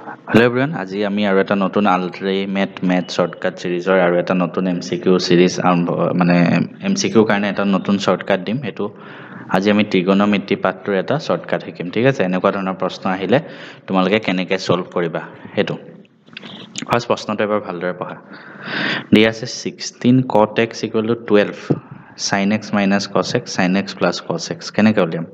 Hello everyone, আজি আমি আৰু এটা নতুন আল্টিমেট মেথ শৰ্টকাট সিৰিজৰ আৰু এটা নতুন এমসিকিউ সিৰিজ আৰম্ভ মানে এমসিকিউ কাৰণে এটা নতুন শৰ্টকাট দিম হেতু আজি আমি ত্ৰিকোণমিতি পাঠটোৰ এটা শৰ্টকাট শিকিম ঠিক আছে এনেকুৱা ধৰণৰ প্ৰশ্ন আহিলে তোমালোকে কেনেকৈ সলভ কৰিবা হেতু ফাৰ্স্ট প্ৰশ্নটো এবাৰ ভালদৰে পঢ়া দিয়া আছে 16 cot x = 12 sin x - cos x sin x + cos x কেনেকৈ উলিয়াম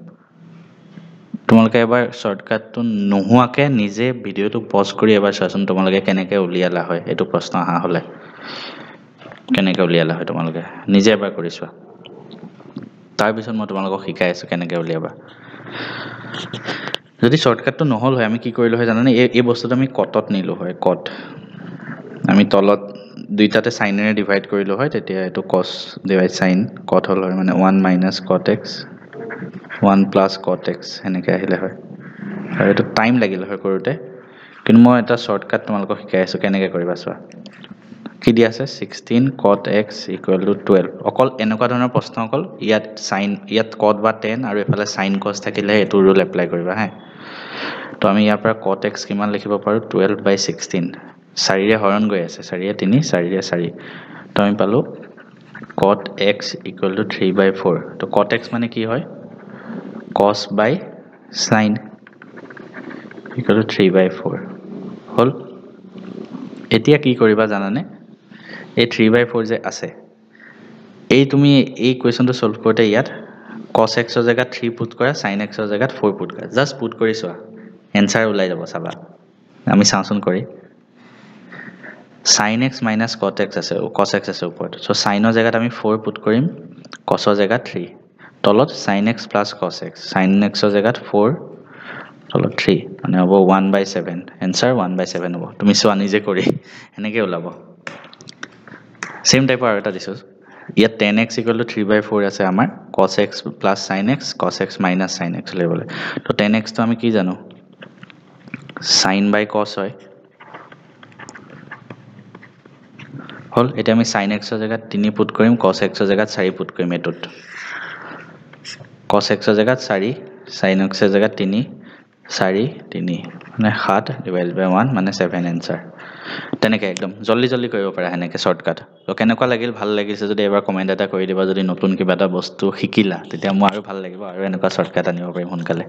তোমালোকে এবাৰ শৰ্টকাটটো নোহোৱাকে নিজে ভিডিওটো পজ কৰি এবাৰ চাচোন তোমালোকে কেনেকৈ উলিয়ালা হয় এটো প্ৰশ্ন আহা হলে কেনেকৈ উলিয়ালা হয় তোমালোকে নিজে এবাৰ কৰিছো তাৰ পিছত মই তোমালোকক শিকাই আছো কেনেকৈ উলিয়াবা যদি শৰ্টকাটটো নহল হয় আমি কি কৰিলো হয় জানানে এই বস্তুটো আমি কটত নিলো হয় কট আমি তলত দুইটাতে সাইনেৰে ডিভাইড কৰিলো হয় তেতিয়া এটো cos ডিভাইড sin কট হল হয় মানে 1 - cot x 1 + cot x এনেকৈ আহিলে হয় আৰু এটো টাইম লাগিল হয় কৰোতে কিন্তু মই এটা শৰ্টকাট তোমালোকক শিকাই আছো কেনেকৈ কৰিবা চোৱা কি দি আছে 16 cot x = 12 অকল এনেকুৱা ধৰণৰ প্ৰশ্ন অকল ইয়াত sin ইয়াত cot বা tan আৰু এফালে sin cos থাকিলে এটো ৰুল এপ্লাই কৰিবা হা তো আমি ইয়াৰ পৰা cot x কিমান লিখিব পাৰো 12/16 4 ৰে হৰণ গৈ আছে 4 ৰে 3 4 ৰে 4 তো আমি পালো cot x = 3/4 তো cot x মানে কি হয় cos by sin = 3/4 হল এতিয়া কি কৰিবা জানানে এই 3/4 যে আছে এই তুমি এই কোৱেশ্চনটো সলভ কৰোতে ইয়াত cos x ৰ জায়গাত 3 পুট কৰা sin x ৰ জায়গাত 4 পুট কৰা জাস্ট পুট কৰি চোৱা এনসাৰ ওলাই যাব চাবা আমি চাওচোন কৰি sin x - cot x আছে cos x আছে ওপৰত সো sin ৰ জায়গাত আমি 4 পুট কৰিম cos ৰ জায়গাত 3 তলত sin x + cos x sin x ৰ জায়গাত 4 তলত 3 মানে হ'ব 1/7 এনসাৰ 1/7 হ'ব তুমি চোৱা নিজে কৰি এনেকৈ ওলাব সেম টাইপৰ আৰু এটা দিছো ইয়াত tan x = 3/4 আছে আমাৰ cos x + sin x cos x - sin x লেবলে তো tan x তো আমি কি জানো sin by cos হয় হল এটা আমি sin x ৰ জায়গাত 3 পুট কৰিম cos x ৰ জায়গাত 4 পুট কৰিম এটোত cos x ৰ জায়গাত 4 sin x ৰ জায়গাত 3 4 3 মানে 7/1 মানে 7 এনসাৰ তেনেকৈ একদম জলদি জলদি কৰিব পাৰা হেনেকৈ শৰ্টকাট তো কেনেকুৱা লাগিল ভাল লাগিছে যদি এবাৰ কমেন্ট এটা কৰি দিবা যদি নতুন কিবা এটা বস্তু শিকিলা তেতিয়া মই আৰু ভাল লাগিব আৰু এনেকুৱা শৰ্টকাট আনিব পাৰিম সোনকালে